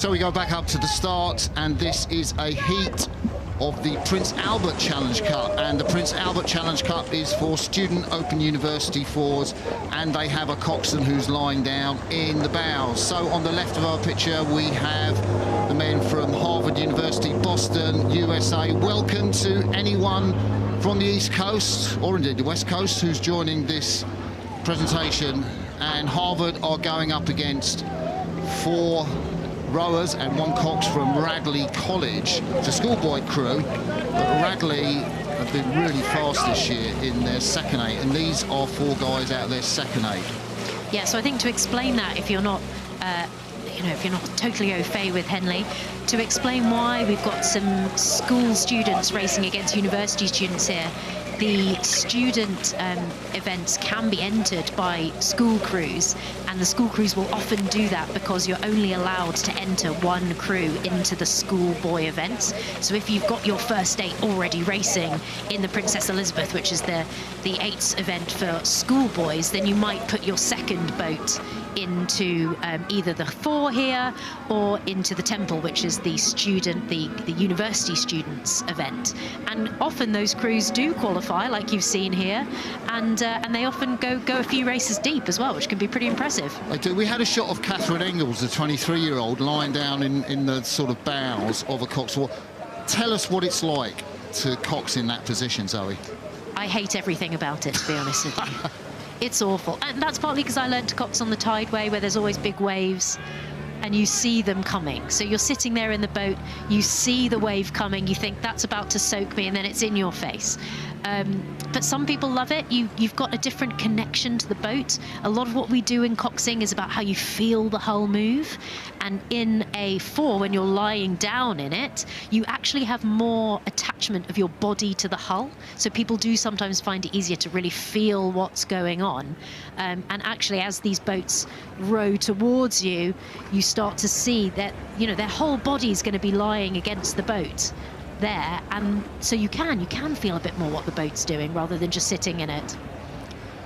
So we go back up to the start, and this is a heat of the Prince Albert Challenge Cup, and the Prince Albert Challenge Cup is for student Open University fours, and they have a coxswain who's lying down in the bows. So on the left of our picture we have the men from Harvard University, Boston, USA. Welcome to anyone from the East Coast, or indeed the West Coast, who's joining this presentation. And Harvard are going up against 4 rowers and 1 cox from Radley College. It's a schoolboy crew, but Radley have been really fast this year in their second 8, and these are 4 guys out of their second 8. Yeah, so I think to explain that, if you're not, if you're not totally au fait with Henley, to explain why we've got some school students racing against university students here. The student events can be entered by school crews, and the school crews will often do that because you're only allowed to enter 1 crew into the schoolboy events. So if you've got your first 8 already racing in the Princess Elizabeth, which is the 8th event for schoolboys, then you might put your second boat into either the 4 here or into the Temple, which is the university students event. And often those crews do qualify, like you've seen here, and they often go a few races deep as well, which can be pretty impressive. They do. We had a shot of Catherine Engels, the 23-year-old, lying down in the sort of bows of a coxswain. Tell us what it's like to cox in that position, Zoe. I hate everything about it, to be honest with you. It's awful, and that's partly because I learned to cox on the tideway, where there's always big waves and you see them coming. So you're sitting there in the boat, you see the wave coming, you think that's about to soak me, and then it's in your face. But some people love it. You've got a different connection to the boat. A lot of what we do in coxing is about how you feel the hull move. And in a 4, when you're lying down in it, you actually have more attachment of your body to the hull. So people do sometimes find it easier to really feel what's going on. And actually, as these boats row towards you, you start to see that, their whole body is going to be lying against the boat there, and so you can feel a bit more what the boat's doing rather than just sitting in it.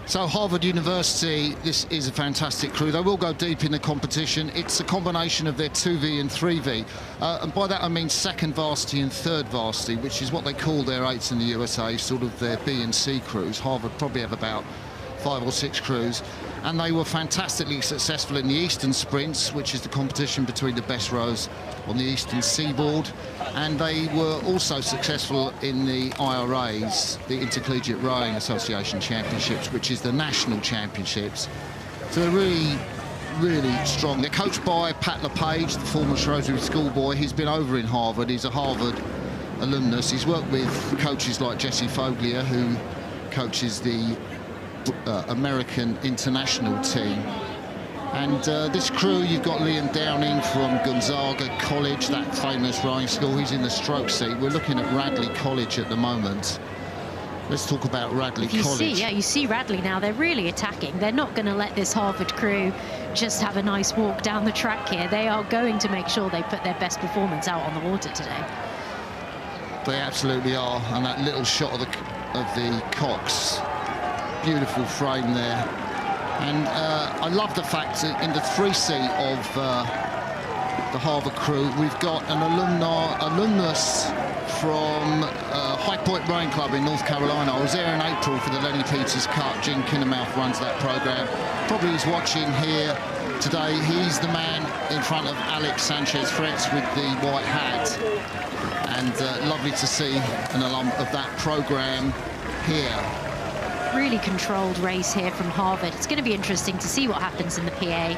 So Harvard University, this is a fantastic crew. They will go deep in the competition. It's a combination of their 2V and 3V, and by that I mean second varsity and third varsity, which is what they call their 8s in the USA, sort of their B and C crews. Harvard probably have about 5 or 6 crews, and they were fantastically successful in the Eastern Sprints, which is the competition between the best rowers on the Eastern Seaboard, and they were also successful in the IRAs, the Intercollegiate Rowing Association Championships, which is the national championships. So they're really, really strong. They're coached by Pat LePage, the former Shrewsbury schoolboy. He's been over in Harvard. He's a Harvard alumnus. He's worked with coaches like Jesse Foglia, who coaches the American international team. And this crew, you've got Liam Downing from Gonzaga College, that famous rowing school. He's in the stroke seat. We're looking at Radley College at the moment. Let's talk about Radley College. You see Radley now. They're really attacking. They're not going to let this Harvard crew just have a nice walk down the track here. They are going to make sure they put their best performance out on the water today. They absolutely are. And that little shot of the cox, beautiful frame there. And I love the fact that in the 3 seat of the Harvard crew, we've got an alumnus from High Point Rowing Club in North Carolina. I was there in April for the Lenny Peters Cup. Jim Kinnermouth runs that program. Probably is watching here today. He's the man in front of Alex Sanchez-Fretz with the white hat. And lovely to see an alum of that program here. Really controlled race here from Harvard. It's going to be interesting to see what happens in the PA.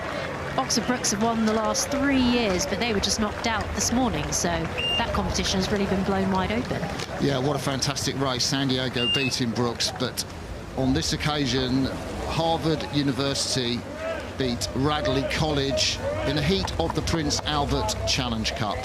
Oxford Brookes have won the last 3 years, but they were just knocked out this morning, so that competition has really been blown wide open. Yeah, what a fantastic race. San Diego beating Brookes, but on this occasion, Harvard University beat Radley College in the heat of the Prince Albert Challenge Cup.